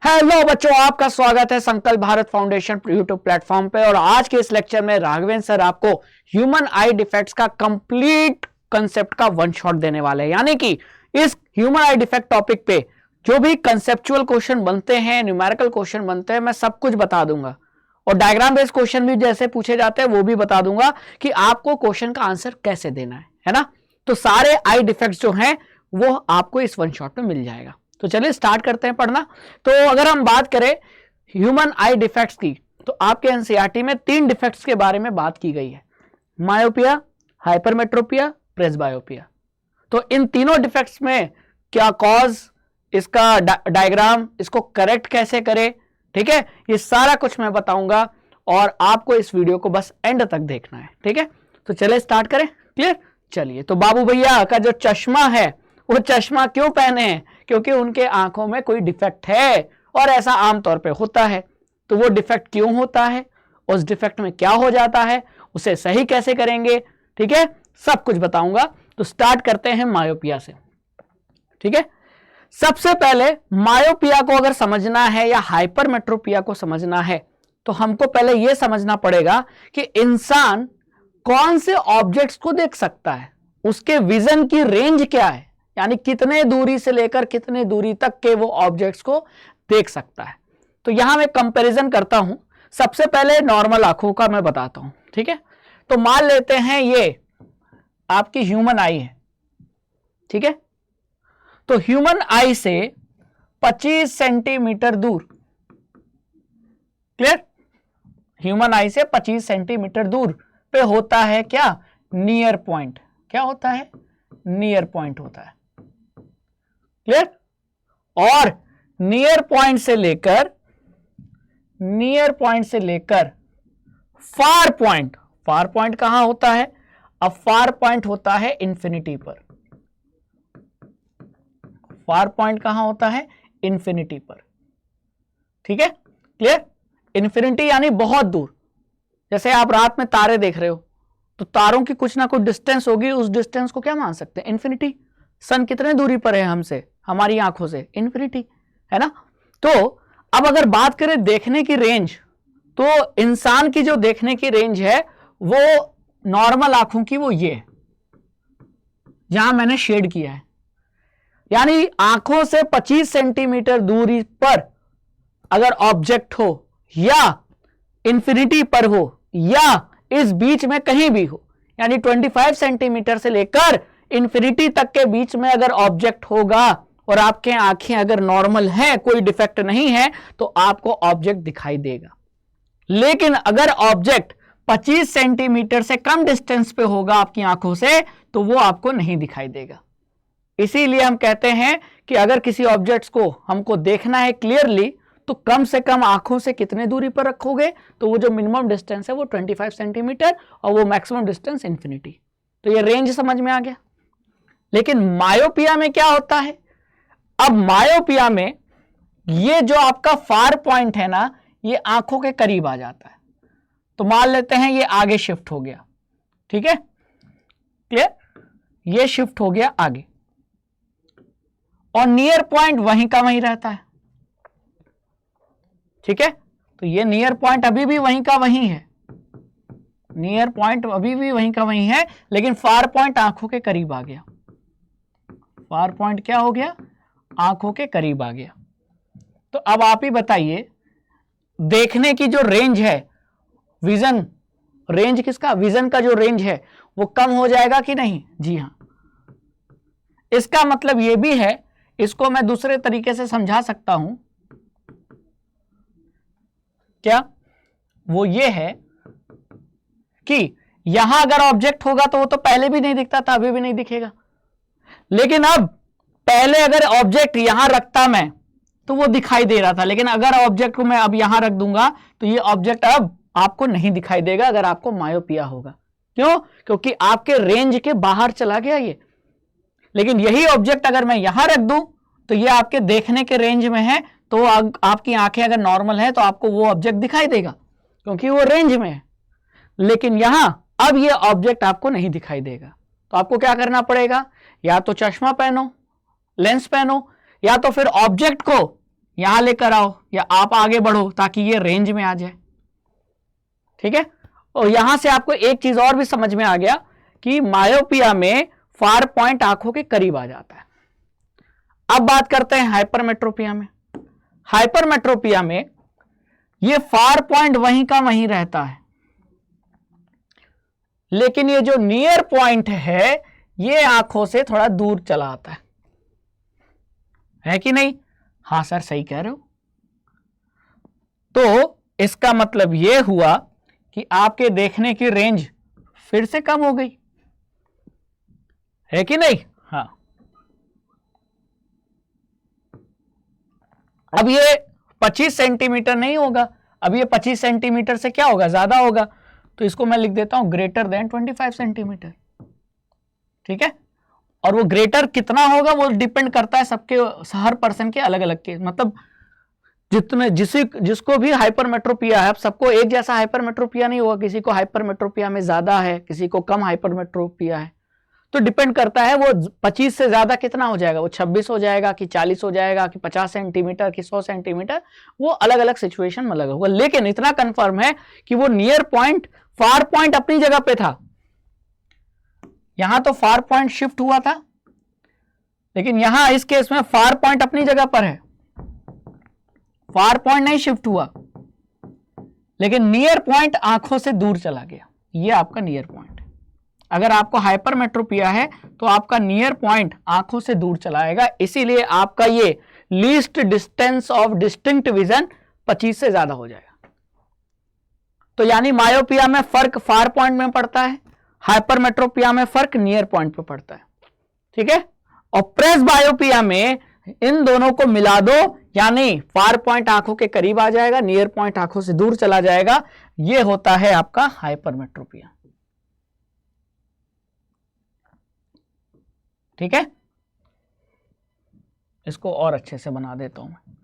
Hello बच्चों, आपका स्वागत है संकल्प भारत फाउंडेशन यूट्यूब प्लेटफॉर्म पे। और आज के इस लेक्चर में राघवेंद्र सर आपको ह्यूमन आई डिफेक्ट्स का कंप्लीट कंसेप्ट का वन शॉट देने वाले हैं। यानी कि इस ह्यूमन आई डिफेक्ट टॉपिक पे जो भी कंसेप्चुअल क्वेश्चन बनते हैं, न्यूमेरिकल क्वेश्चन बनते हैं, मैं सब कुछ बता दूंगा। और डायग्राम बेस्ड क्वेश्चन भी जैसे पूछे जाते हैं वो भी बता दूंगा कि आपको क्वेश्चन का आंसर कैसे देना है ना। तो सारे आई डिफेक्ट्स जो हैं वो आपको इस वन शॉट में मिल जाएगा। तो चलिए स्टार्ट करते हैं पढ़ना। तो अगर हम बात करें ह्यूमन आई डिफेक्ट्स की, तो आपके एनसीईआरटी में 3 डिफेक्ट्स के बारे में बात की गई है: मायोपिया, हाइपरमेट्रोपिया, प्रेसबायोपिया। तो इन तीनों डिफेक्ट्स में क्या कॉज, इसका डायग्राम, इसको करेक्ट कैसे करें, ठीक है, ये सारा कुछ मैं बताऊंगा और आपको इस वीडियो को बस एंड तक देखना है, ठीक है। तो चलिए स्टार्ट करें। क्लियर? चलिए, तो बाबू भैया का जो चश्मा है वो चश्मा क्यों पहने हैं? क्योंकि उनके आंखों में कोई डिफेक्ट है और ऐसा आमतौर पे होता है। तो वो डिफेक्ट क्यों होता है, उस डिफेक्ट में क्या हो जाता है, उसे सही कैसे करेंगे, ठीक है, सब कुछ बताऊंगा। तो स्टार्ट करते हैं मायोपिया से, ठीक है। सबसे पहले मायोपिया को अगर समझना है या हाइपरमेट्रोपिया को समझना है तो हमको पहले यह समझना पड़ेगा कि इंसान कौन से ऑब्जेक्ट्स को देख सकता है, उसके विजन की रेंज क्या है, यानी कितने दूरी से लेकर कितने दूरी तक के वो ऑब्जेक्ट्स को देख सकता है। तो यहां मैं कंपैरिजन करता हूं। सबसे पहले नॉर्मल आंखों का मैं बताता हूं, ठीक है। तो मान लेते हैं ये आपकी ह्यूमन आई है, ठीक है। तो ह्यूमन आई से 25 सेंटीमीटर दूर, क्लियर, ह्यूमन आई से 25 सेंटीमीटर दूर पे होता है क्या, नियर पॉइंट। क्या होता है? नियर पॉइंट होता है, क्लियर। और नियर पॉइंट से लेकर फार पॉइंट, फार पॉइंट कहां होता है? अब फार पॉइंट होता है इंफिनिटी पर। फार पॉइंट कहां होता है? इंफिनिटी पर, ठीक है, क्लियर। इंफिनिटी यानी बहुत दूर। जैसे आप रात में तारे देख रहे हो तो तारों की कुछ ना कुछ डिस्टेंस होगी, उस डिस्टेंस को क्या मान सकते हैं? इंफिनिटी। सन कितने दूरी पर है हमसे, हमारी आंखों से? इंफिनिटी, है ना। तो अब अगर बात करें देखने की रेंज, तो इंसान की जो देखने की रेंज है वो नॉर्मल आंखों की वो ये है, जहां मैंने शेड किया है। यानी आंखों से 25 सेंटीमीटर दूरी पर अगर ऑब्जेक्ट हो या इंफिनिटी पर हो या इस बीच में कहीं भी हो, यानी 25 सेंटीमीटर से लेकर इंफिनिटी तक के बीच में अगर ऑब्जेक्ट होगा और आपके आंखें अगर नॉर्मल हैं, कोई डिफेक्ट नहीं है, तो आपको ऑब्जेक्ट दिखाई देगा। लेकिन अगर ऑब्जेक्ट 25 सेंटीमीटर से कम डिस्टेंस पे होगा आपकी आंखों से, तो वो आपको नहीं दिखाई देगा। इसीलिए हम कहते हैं कि अगर किसी ऑब्जेक्ट्स को हमको देखना है क्लियरली, तो कम से कम आंखों से कितने दूरी पर रखोगे? तो वो जो मिनिमम डिस्टेंस है वो 25 सेंटीमीटर और वो मैक्सिमम डिस्टेंस इंफिनिटी। तो ये रेंज समझ में आ गया। लेकिन मायोपिया में क्या होता है? अब मायोपिया में ये जो आपका फार पॉइंट है ना, ये आंखों के करीब आ जाता है। तो मान लेते हैं ये आगे शिफ्ट हो गया, ठीक है, क्लियर, ये शिफ्ट हो गया आगे और नियर पॉइंट वहीं का वहीं रहता है, ठीक है। तो ये नियर पॉइंट अभी भी वहीं का वहीं है, नियर पॉइंट अभी भी वहीं का वहीं है, लेकिन फार पॉइंट आंखों के करीब आ गया। फार पॉइंट क्या हो गया? आंखों के करीब आ गया। तो अब आप ही बताइए, देखने की जो रेंज है, विजन रेंज किसका? विजन का जो रेंज है वो कम हो जाएगा कि नहीं? जी हां। इसका मतलब यह भी है, इसको मैं दूसरे तरीके से समझा सकता हूं। क्या? वो ये है कि यहां अगर ऑब्जेक्ट होगा तो वो तो पहले भी नहीं दिखता था, अभी भी नहीं दिखेगा। लेकिन अब पहले अगर ऑब्जेक्ट यहां रखता मैं तो वो दिखाई दे रहा था, लेकिन अगर ऑब्जेक्ट को मैं अब यहां रख दूंगा तो ये ऑब्जेक्ट अब आपको नहीं दिखाई देगा अगर आपको मायोपिया होगा। क्यों? क्योंकि आपके रेंज के बाहर चला गया ये। लेकिन यही ऑब्जेक्ट अगर मैं यहां रख दूं तो ये आपके देखने के रेंज में है, तो आपकी आंखें अगर नॉर्मल है तो आपको वो ऑब्जेक्ट दिखाई देगा क्योंकि वो रेंज में है। लेकिन यहां अब ये ऑब्जेक्ट आपको नहीं दिखाई देगा, तो आपको क्या करना पड़ेगा? या तो चश्मा पहनो, लेंस पहनो, या तो फिर ऑब्जेक्ट को यहां लेकर आओ या आप आगे बढ़ो ताकि ये रेंज में आ जाए। ठीक है, और यहां से आपको एक चीज और भी समझ में आ गया कि मायोपिया में फार पॉइंट आंखों के करीब आ जाता है। अब बात करते हैं हाइपरमेट्रोपिया में। हाइपरमेट्रोपिया में ये फार पॉइंट वहीं का वहीं रहता है, लेकिन ये जो नियर पॉइंट है ये आंखों से थोड़ा दूर चला आता है कि नहीं? हां सर सही कह रहे हो। तो इसका मतलब ये हुआ कि आपके देखने की रेंज फिर से कम हो गई, है कि नहीं? हाँ, अब ये 25 सेंटीमीटर नहीं होगा, अब ये 25 सेंटीमीटर से क्या होगा, ज्यादा होगा। तो इसको मैं लिख देता हूं ग्रेटर देन 25 सेंटीमीटर। ठीक है, और वो ग्रेटर कितना होगा वो डिपेंड करता है सबके, हर पर्सन के अलग अलग के, मतलब जितने जिसको भी हाइपरमेट्रोपिया है, अब सबको एक जैसा हाइपरमेट्रोपिया नहीं होगा, किसी को हाइपरमेट्रोपिया में ज्यादा है, किसी को कम हाइपरमेट्रोपिया है। तो डिपेंड करता है वो 25 से ज्यादा कितना हो जाएगा, वो 26 हो जाएगा कि 40 हो जाएगा कि 50 सेंटीमीटर कि 100 सेंटीमीटर, वो अलग अलग सिचुएशन में अलग होगा। लेकिन इतना कंफर्म है कि वो नियर पॉइंट, फार पॉइंट अपनी जगह पे था। यहां तो फार पॉइंट शिफ्ट हुआ था, लेकिन यहां इस केस में फार पॉइंट अपनी जगह पर है, फार पॉइंट नहीं शिफ्ट हुआ, लेकिन नियर पॉइंट आंखों से दूर चला गया। ये आपका नियर पॉइंट। अगर आपको हाइपरमेट्रोपिया है तो आपका नियर पॉइंट आंखों से दूर चलाएगा, इसीलिए आपका ये least distance of distinct vision 25 से ज्यादा हो जाएगा। तो यानी मायोपिया में फर्क फार पॉइंट में पड़ता है, हाइपरमेट्रोपिया में फर्क नियर पॉइंट पे पड़ता है। ठीक है, और प्रेसबायोपिया में इन दोनों को मिला दो, यानी फार पॉइंट आंखों के करीब आ जाएगा, नियर पॉइंट आंखों से दूर चला जाएगा। यह होता है आपका हाइपरमेट्रोपिया। ठीक है, इसको और अच्छे से बना देता हूं मैं।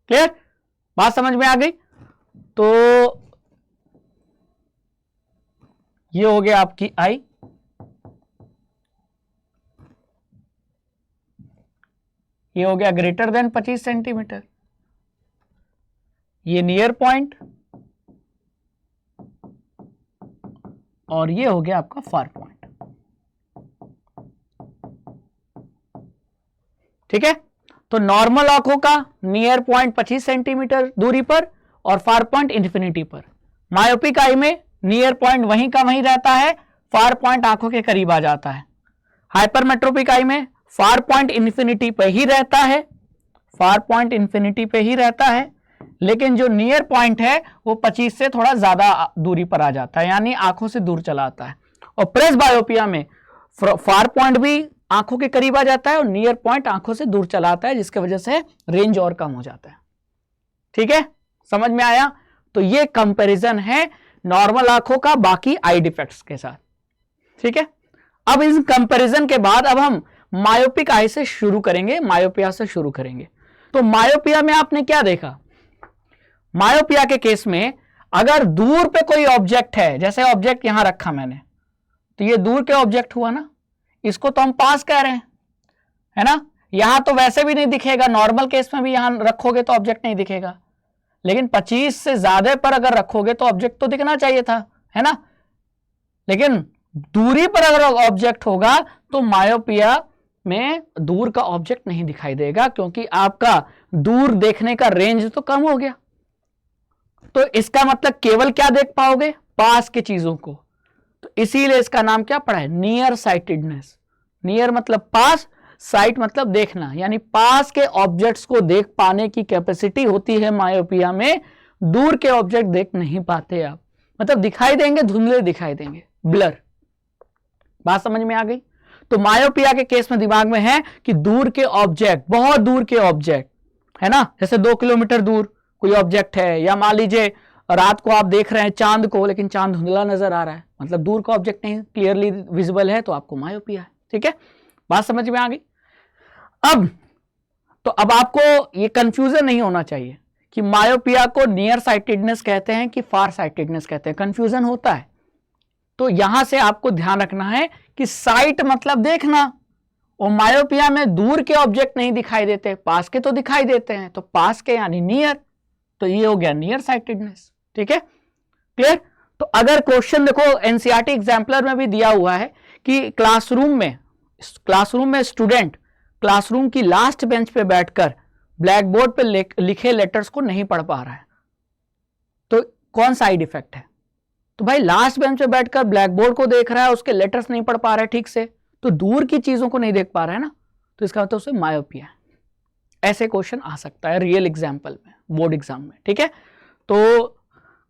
क्लियर, बात समझ में आ गई? तो ये हो गया आपकी आई, ये हो गया ग्रेटर देन 25 सेंटीमीटर, ये नियर पॉइंट, और ये हो गया आपका फार पॉइंट। ठीक है, तो नॉर्मल आंखों का नियर पॉइंट 25 सेंटीमीटर दूरी पर और फार पॉइंट इंफिनिटी पर। मायोपिक आई में नियर पॉइंट वहीं का वहीं रहता है, फार पॉइंट आंखों के करीब आ जाता है। हाइपरमेट्रोपिक आई में फार पॉइंट इंफिनिटी पे ही रहता है, फार पॉइंट इंफिनिटी पे ही रहता है, लेकिन जो नियर पॉइंट है वो 25 से थोड़ा ज्यादा दूरी पर आ जाता है, यानी आंखों से दूर चला आता है। और प्रेसबायोपिया में फार पॉइंट भी आंखों के करीब आ जाता है और नियर पॉइंट आंखों से दूर चला आता है, जिसकी वजह से रेंज और कम हो जाता है। ठीक है, समझ में आया? तो ये कंपैरिजन है नॉर्मल आंखों का बाकी आई डिफेक्ट्स के साथ। ठीक है, अब इस कंपैरिजन के बाद अब हम मायोपिक आई से शुरू करेंगे, मायोपिया से शुरू करेंगे। तो मायोपिया में आपने क्या देखा? मायोपिया के केस में अगर दूर पे कोई ऑब्जेक्ट है, जैसे ऑब्जेक्ट यहां रखा मैंने, तो ये दूर के ऑब्जेक्ट हुआ ना, इसको तो हम पास कह रहे हैं, है ना? यहां तो वैसे भी नहीं दिखेगा, नॉर्मल केस में भी यहां रखोगे तो ऑब्जेक्ट नहीं दिखेगा, लेकिन 25 से ज्यादा पर अगर रखोगे तो ऑब्जेक्ट तो दिखना चाहिए था, है ना? लेकिन दूरी पर अगर ऑब्जेक्ट होगा तो मायोपिया में दूर का ऑब्जेक्ट नहीं दिखाई देगा, क्योंकि आपका दूर देखने का रेंज तो कम हो गया। तो इसका मतलब केवल क्या देख पाओगे? पास की चीजों को। तो इसीलिए इसका नाम क्या पड़ा है? Near sightedness. नियर मतलब पास, साइट मतलब देखना, यानी पास के ऑब्जेक्ट्स को देख पाने की कैपेसिटी होती है मायोपिया में, दूर के ऑब्जेक्ट देख नहीं पाते आप, मतलब दिखाई देंगे, धुंधले दिखाई देंगे, ब्लर। बात समझ में आ गई? तो मायोपिया के केस में दिमाग में है कि दूर के ऑब्जेक्ट, बहुत दूर के ऑब्जेक्ट, है ना, जैसे 2 किलोमीटर दूर कोई ऑब्जेक्ट है, या मान लीजिए रात को आप देख रहे हैं चांद को, लेकिन चांद धुंधला नजर आ रहा है, मतलब दूर का ऑब्जेक्ट नहीं क्लियरली विजिबल है, तो आपको मायोपिया है। ठीक है, बात समझ में आ गई? अब तो अब आपको ये कंफ्यूजन नहीं होना चाहिए कि मायोपिया को नियर साइटेडनेस कहते हैं कि फार साइटेडनेस कहते हैं, कंफ्यूजन होता है। तो यहां से आपको ध्यान रखना है कि साइट मतलब देखना, और मायोपिया में दूर के ऑब्जेक्ट नहीं दिखाई देते, पास के तो दिखाई देते हैं, तो पास के यानी नियर, तो ये हो गया नियर साइटेडनेस। ठीक है, क्लियर। तो अगर क्वेश्चन देखो एनसीईआरटी एग्जाम्पलर में भी दिया हुआ है कि क्लासरूम में स्टूडेंट क्लासरूम की लास्ट बेंच पे बैठकर ब्लैक बोर्ड पे लिखे लेटर्स को नहीं पढ़ पा रहा है, तो कौन साइड इफेक्ट है? तो भाई लास्ट बेंच पे बैठकर ब्लैक बोर्ड को देख रहा है, उसके लेटर्स नहीं पढ़ पा रहा है ठीक से, तो दूर की चीजों को नहीं देख पा रहा है ना, तो इसका मतलब उसे मायोपिया है। ऐसे क्वेश्चन आ सकता है रियल एग्जाम्पल में, बोर्ड एग्जाम में। ठीक है, तो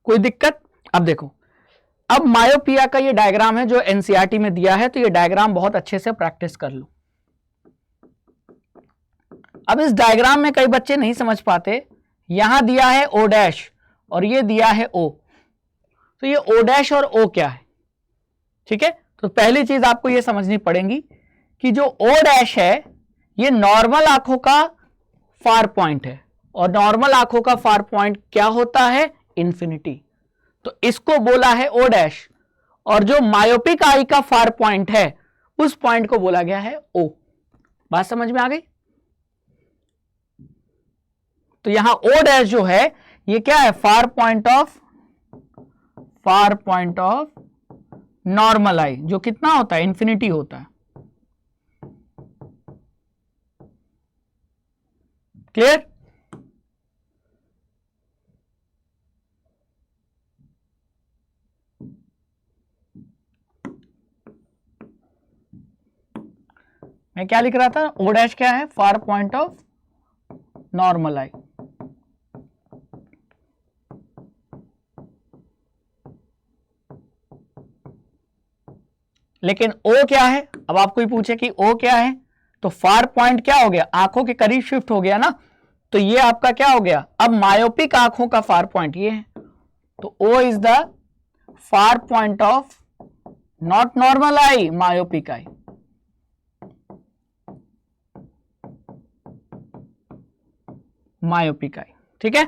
कोई दिक्कत? अब देखो, अब मायोपिया का ये डायग्राम है जो एनसीईआरटी में दिया है, तो ये डायग्राम बहुत अच्छे से प्रैक्टिस कर लो। अब इस डायग्राम में कई बच्चे नहीं समझ पाते, यहां दिया है ओ डैश और ये दिया है ओ, तो ये ओ डैश और ओ क्या है? ठीक है, तो पहली चीज आपको ये समझनी पड़ेगी कि जो ओ डैश है ये नॉर्मल आंखों का फार पॉइंट है, और नॉर्मल आंखों का फार पॉइंट क्या होता है? इन्फिनिटी। तो इसको बोला है ओ डैश, और जो मायोपिक आई का फार पॉइंट है उस पॉइंट को बोला गया है ओ। बात समझ में आ गई? तो यहां ओ डैश जो है ये क्या है? फार पॉइंट ऑफ नॉर्मल आई, जो कितना होता है? इन्फिनिटी होता है। क्लियर? मैं क्या लिख रहा था? ओ डैश क्या है? फार पॉइंट ऑफ नॉर्मल आई। लेकिन ओ क्या है? अब आपको ही पूछे कि ओ क्या है, तो फार पॉइंट क्या हो गया? आंखों के करीब शिफ्ट हो गया ना, तो ये आपका क्या हो गया? अब मायोपिक आंखों का फार पॉइंट ये है, तो O is the far point of not normal eye, myopic eye. Myopic eye. ठीक है,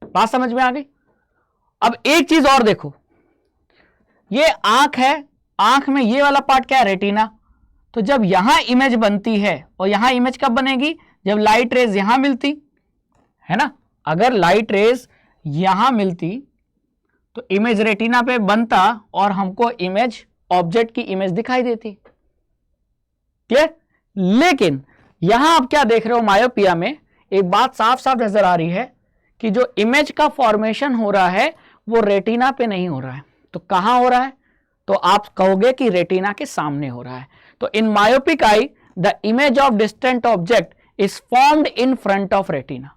बात समझ में आ गई? अब एक चीज और देखो, ये आंख है, आंख में ये वाला पार्ट क्या है? रेटिना। तो जब यहां इमेज बनती है, और यहां इमेज कब बनेगी? जब लाइट रेज यहां मिलती है ना। अगर लाइट रेज यहां मिलती तो इमेज रेटिना पे बनता और हमको इमेज, ऑब्जेक्ट की इमेज दिखाई देती। क्लियर? लेकिन यहां आप क्या देख रहे हो? मायोपिया में एक बात साफ साफ नजर आ रही है कि जो इमेज का फॉर्मेशन हो रहा है वो रेटिना पे नहीं हो रहा है, तो कहां हो रहा है? तो आप कहोगे कि रेटिना के सामने हो रहा है। तो in myopic eye the image of distant object is formed in front of retina.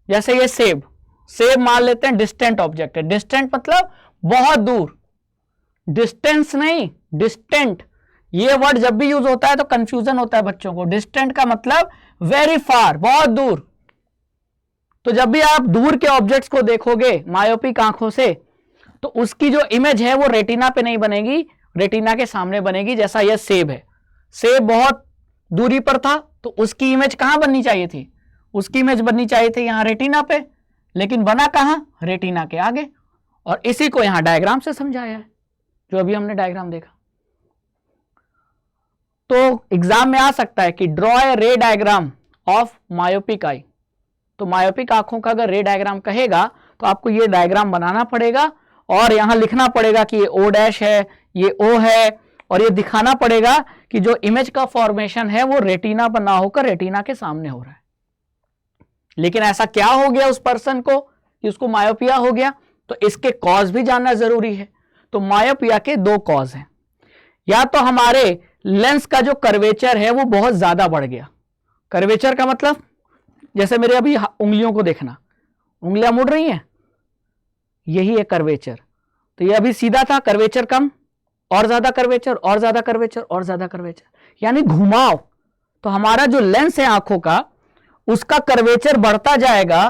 जैसे ये सेब मान लेते हैं डिस्टेंट ऑब्जेक्ट है। डिस्टेंट मतलब बहुत दूर, डिस्टेंस नहीं, डिस्टेंट। ये वर्ड जब भी यूज होता है तो कंफ्यूजन होता है बच्चों को। डिस्टेंट का मतलब वेरी फार, बहुत दूर। तो जब भी आप दूर के ऑब्जेक्ट्स को देखोगे मायोपिक आंखों से, तो उसकी जो इमेज है वो रेटिना पे नहीं बनेगी, रेटिना के सामने बनेगी। जैसा यह सेब है, सेब बहुत दूरी पर था, तो उसकी इमेज कहां बननी चाहिए थी? उसकी इमेज बननी चाहिए थी यहां रेटिना पे, लेकिन बना कहां? रेटिना के आगे। और इसी को यहां डायग्राम से समझाया है, जो अभी हमने डायग्राम देखा। तो एग्जाम में आ सकता है कि ड्रॉ ए रे डायग्राम ऑफ मायोपिक आई। तो मायोपिक आंखों का अगर रे डायग्राम कहेगा तो आपको ये डायग्राम बनाना पड़ेगा, और यहां लिखना पड़ेगा कि ये ओ डैश है, ये ओ है, और ये दिखाना पड़ेगा कि जो इमेज का फॉर्मेशन है वो रेटिना पर ना होकर रेटिना के सामने हो रहा है। लेकिन ऐसा क्या हो गया उस पर्सन को कि उसको मायोपिया हो गया? तो इसके कॉज भी जानना जरूरी है। तो मायोपिया के दो कॉज हैं। या तो हमारे लेंस का जो कर्वेचर है वो बहुत ज्यादा बढ़ गया। कर्वेचर का मतलब जैसे मेरे अभी उंगलियों को देखना, उंगलियां मुड़ रही हैं, यही है कर्वेचर। तो ये अभी सीधा था, कर्वेचर कम, और ज्यादा कर्वेचर, और ज्यादा कर्वेचर, और ज्यादा कर्वेचर, यानी घुमाव। तो हमारा जो लेंस है आंखों का, उसका कर्वेचर बढ़ता जाएगा,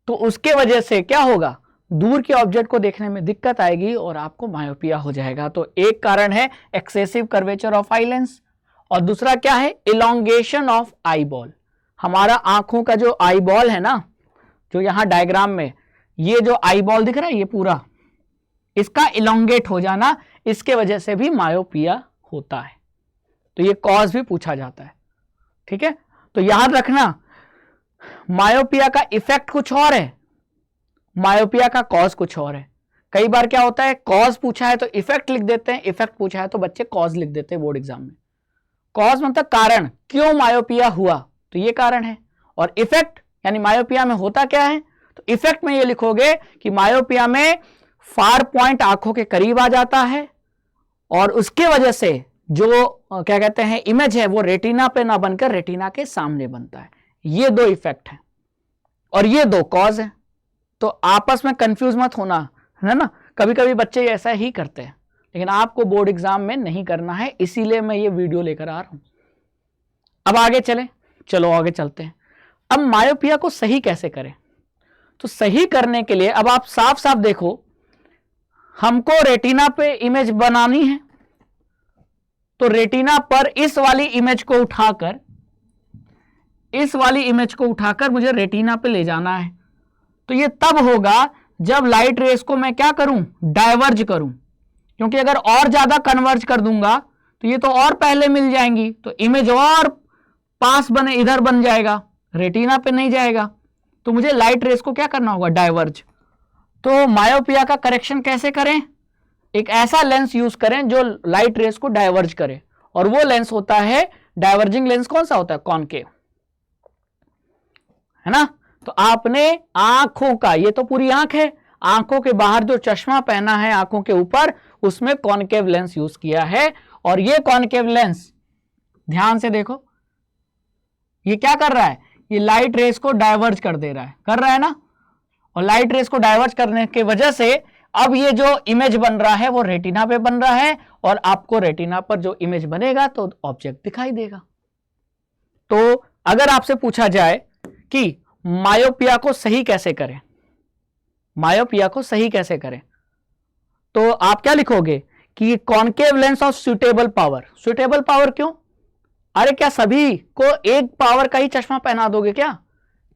तो उसके वजह से क्या होगा? दूर के ऑब्जेक्ट को देखने में दिक्कत आएगी और आपको मायोपिया हो जाएगा। तो एक कारण है excessive curvature of eye lens, और दूसरा क्या है? Elongation of eye ball. हमारा आंखों का जो आई बॉल है ना, जो यहां डायग्राम में ये जो आई बॉल दिख रहा है, ये पूरा इसका इलोंगेट हो जाना, इसके वजह से भी मायोपिया होता है। तो ये कॉज भी पूछा जाता है। ठीक है, तो याद रखना मायोपिया का इफेक्ट कुछ और है, मायोपिया का कॉज कुछ और है। कई बार क्या होता है, कॉज पूछा है तो इफेक्ट लिख देते हैं, इफेक्ट पूछा है तो बच्चे कॉज लिख देते हैं बोर्ड एग्जाम में। कॉज मतलब कारण, क्यों मायोपिया हुआ, तो ये कारण है। और इफेक्ट यानी मायोपिया में होता क्या है, तो इफेक्ट में ये लिखोगे कि मायोपिया में फार पॉइंट आंखों के करीब आ जाता है और उसके वजह से जो क्या कहते हैं इमेज है वो रेटिना पे ना बनकर रेटिना के सामने बनता है। ये दो इफेक्ट हैं और ये दो कॉज है। तो आपस में कंफ्यूज मत होना, है ना। कभी कभी बच्चे ऐसा ही करते हैं, लेकिन आपको बोर्ड एग्जाम में नहीं करना है, इसीलिए मैं ये वीडियो लेकर आ रहा हूं। अब आगे चले, चलो आगे चलते हैं। अब मायोपिया को सही कैसे करें, तो सही करने के लिए अब आप साफ साफ देखो, हमको रेटिना पे इमेज बनानी है, तो रेटिना पर इस वाली इमेज को उठाकर मुझे रेटिना पे ले जाना है। तो ये तब होगा जब लाइट रेस को मैं क्या करूं, डाइवर्ज करूं, क्योंकि अगर और ज्यादा कन्वर्ज कर दूंगा तो ये तो और पहले मिल जाएंगी, तो इमेज और पास बने इधर बन जाएगा, रेटिना पे नहीं जाएगा। तो मुझे लाइट रेस को क्या करना होगा, डाइवर्ज। तो मायोपिया का करेक्शन कैसे करें, एक ऐसा लेंस यूज करें जो लाइट रेस को डाइवर्ज करे, और वो लेंस होता है डाइवर्जिंग लेंस। कौन सा होता है, कॉनकेव, है ना। तो आपने आंखों का, ये तो पूरी आंख है, आंखों के बाहर जो चश्मा पहना है आंखों के ऊपर, उसमें कॉनकेव लेंस यूज किया है। और ये कॉनकेव लेंस ध्यान से देखो, ये क्या कर रहा है, ये लाइट रेस को डाइवर्ज कर दे रहा है, कर रहा है ना। और लाइट रेस को डाइवर्ज करने की वजह से अब ये जो इमेज बन रहा है वो रेटिना पे बन रहा है, और आपको रेटिना पर जो इमेज बनेगा तो ऑब्जेक्ट दिखाई देगा। तो अगर आपसे पूछा जाए कि मायोपिया को सही कैसे करें, मायोपिया को सही कैसे करें, तो आप क्या लिखोगे कि concave lens of suitable power. Suitable power क्यों, अरे क्या सभी को एक पावर का ही चश्मा पहना दोगे क्या,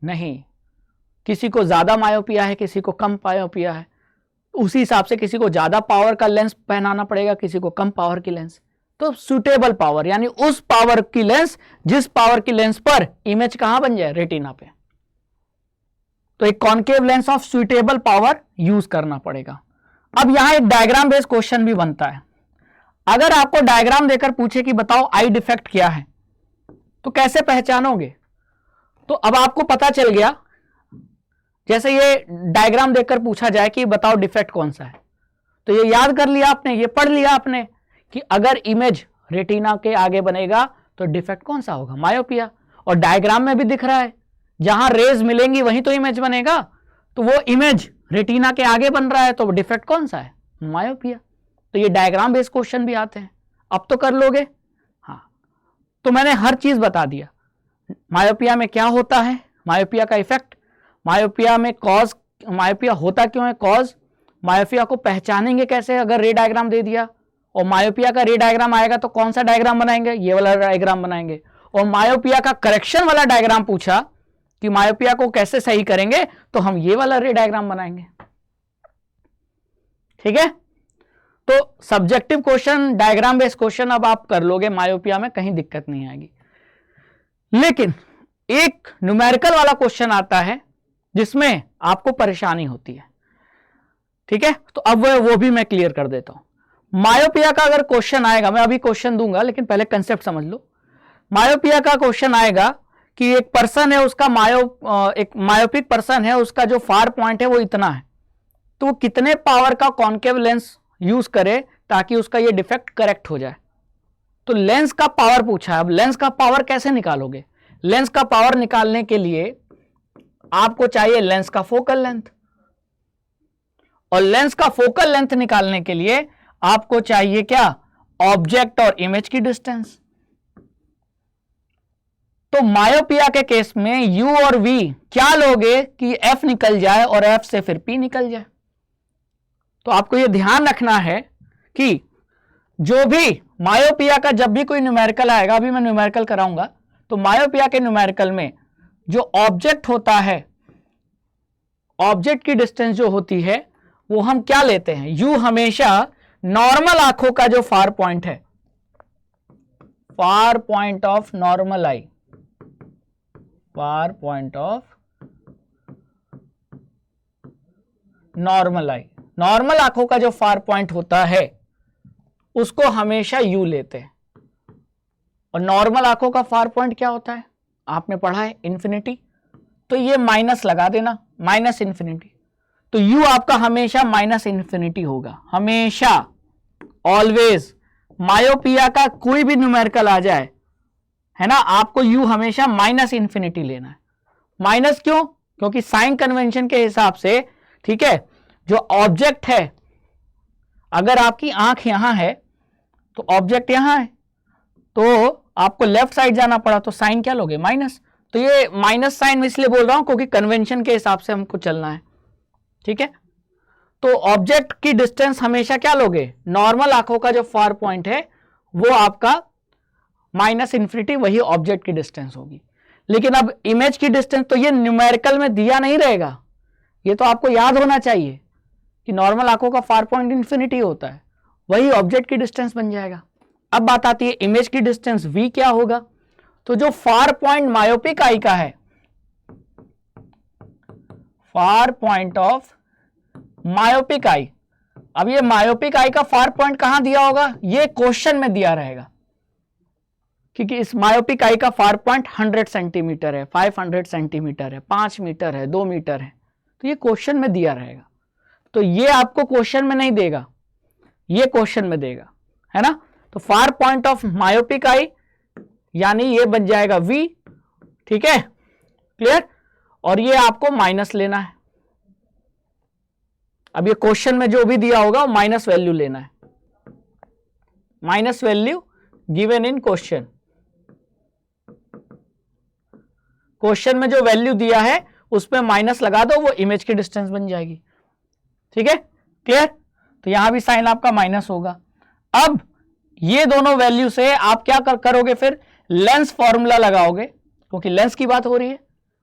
नहीं। किसी को ज्यादा मायोपिया है, किसी को कम मायोपिया है, उसी हिसाब से किसी को ज्यादा पावर का लेंस पहनाना पड़ेगा, किसी को कम पावर की लेंस। तो सुटेबल पावर यानी उस पावर की लेंस जिस पावर की लेंस पर इमेज कहां बन जाए, रेटिना पे। तो एक concave lens of suitable power use करना पड़ेगा। अब यहां एक डायग्राम बेस्ड क्वेश्चन भी बनता है। अगर आपको डायग्राम देकर पूछे कि बताओ आई डिफेक्ट क्या है, तो कैसे पहचानोगे। तो अब आपको पता चल गया, जैसे ये डायग्राम देखकर पूछा जाए कि बताओ डिफेक्ट कौन सा है, तो ये याद कर लिया आपने, ये पढ़ लिया आपने कि अगर इमेज रेटिना के आगे बनेगा तो डिफेक्ट कौन सा होगा, मायोपिया। और डायग्राम में भी दिख रहा है, जहां रेज मिलेंगी वहीं तो इमेज बनेगा, तो वो इमेज रेटिना के आगे बन रहा है, तो डिफेक्ट कौन सा है, मायोपिया। तो ये डायग्राम बेस्ड क्वेश्चन भी आते हैं, अब तो कर लोगे। हाँ, तो मैंने हर चीज बता दिया, मायोपिया में क्या होता है, मायोपिया का इफेक्ट, मायोपिया में कॉज, मायोपिया होता क्यों है, कॉज, मायोपिया को पहचानेंगे कैसे अगर रे डायग्राम दे दिया, और मायोपिया का रे डायग्राम आएगा तो कौन सा डायग्राम बनाएंगे, ये वाला डायग्राम बनाएंगे। और मायोपिया का करेक्शन वाला डायग्राम पूछा कि मायोपिया को कैसे सही करेंगे, तो हम ये वाला रे डायग्राम बनाएंगे। ठीक है, तो subjective question, diagram based question अब आप कर लोगे, मायोपिया में कहीं दिक्कत नहीं आएगी। लेकिन एक न्यूमेरिकल वाला क्वेश्चन आता है जिसमें आपको परेशानी होती है। ठीक है, तो अब वो भी मैं क्लियर कर देता हूं। मायोपिया का अगर क्वेश्चन आएगा, मैं अभी क्वेश्चन दूंगा लेकिन पहले कंसेप्ट समझ लो। मायोपिया का क्वेश्चन आएगा कि एक पर्सन है, उसका एक मायोपिक पर्सन है, उसका जो फार पॉइंट है वो इतना है, तो वो कितने पावर का कॉनकेव लेंस यूज करे ताकि उसका ये डिफेक्ट करेक्ट हो जाए। तो लेंस का पावर पूछा है। अब लेंस का पावर कैसे निकालोगे, लेंस का पावर निकालने के लिए आपको चाहिए लेंस का फोकल लेंथ, और लेंस का फोकल लेंथ निकालने के लिए आपको चाहिए क्या, ऑब्जेक्ट और इमेज की डिस्टेंस। तो मायोपिया के केस में u और v क्या लोगे कि f निकल जाए और f से फिर p निकल जाए। तो आपको यह ध्यान रखना है कि जो भी मायोपिया का जब भी कोई न्यूमेरिकल आएगा, अभी मैं न्यूमेरिकल कराऊंगा, तो मायोपिया के न्यूमेरिकल में जो ऑब्जेक्ट होता है, ऑब्जेक्ट की डिस्टेंस जो होती है वो हम क्या लेते हैं, यू हमेशा नॉर्मल आंखों का जो फार पॉइंट है, फार point of normal I, far point of normal I, normal आंखों का जो फार पॉइंट होता है उसको हमेशा यू लेते हैं। और नॉर्मल आंखों का फार पॉइंट क्या होता है, आपने पढ़ा है इन्फिनिटी, तो ये माइनस लगा देना, माइनस इन्फिनिटी, तो यू आपका हमेशा माइनस इन्फिनिटी होगा, हमेशा, ऑलवेज। मायोपिया का कोई भी न्यूमेरिकल आ जाए, है ना, आपको यू हमेशा माइनस इन्फिनिटी लेना है। माइनस क्यों, क्योंकि साइन कन्वेंशन के हिसाब से, ठीक है, जो ऑब्जेक्ट है, अगर आपकी आंख यहां है तो ऑब्जेक्ट यहां है, तो आपको लेफ्ट साइड जाना पड़ा, तो साइन क्या लोगे, माइनस। तो ये माइनस साइन में इसलिए बोल रहा हूं क्योंकि कन्वेंशन के हिसाब से हमको चलना है, ठीक है। तो ऑब्जेक्ट की डिस्टेंस हमेशा क्या लोगे, नॉर्मल आंखों का जो फार पॉइंट है वो आपका माइनस इन्फिनिटी, वही ऑब्जेक्ट की डिस्टेंस होगी। लेकिन अब इमेज की डिस्टेंस तो ये न्यूमेरिकल में दिया नहीं रहेगा, ये तो आपको याद होना चाहिए कि नॉर्मल आंखों का फार पॉइंट इन्फिनिटी होता है, वही ऑब्जेक्ट की डिस्टेंस बन जाएगा। अब बात आती है इमेज की डिस्टेंस v क्या होगा, तो जो फार पॉइंट मायोपिक आई का है, फार पॉइंट ऑफ मायोपिक आई, अब ये मायोपिक आई का फार पॉइंट कहां दिया होगा, ये क्वेश्चन में दिया रहेगा, क्योंकि इस मायोपिक आई का फार पॉइंट 100 सेंटीमीटर है, 500 सेंटीमीटर है, 5 मीटर है, 2 मीटर है, तो ये क्वेश्चन में दिया रहेगा। तो ये आपको क्वेश्चन में नहीं देगा, ये क्वेश्चन में देगा, है ना। तो फार पॉइंट ऑफ मायोपिक आई यानी ये बन जाएगा v, ठीक है, क्लियर। और ये आपको माइनस लेना है, अब ये क्वेश्चन में जो भी दिया होगा वो माइनस वैल्यू लेना है, minus value given in question, question में जो वैल्यू दिया है उस पर माइनस लगा दो, वो इमेज की डिस्टेंस बन जाएगी, ठीक है, क्लियर। तो यहां भी साइन आपका माइनस होगा। अब ये दोनों वैल्यू से आप क्या करोगे, फिर लेंस फॉर्मूला लगाओगे, क्योंकि लेंस की बात हो रही है,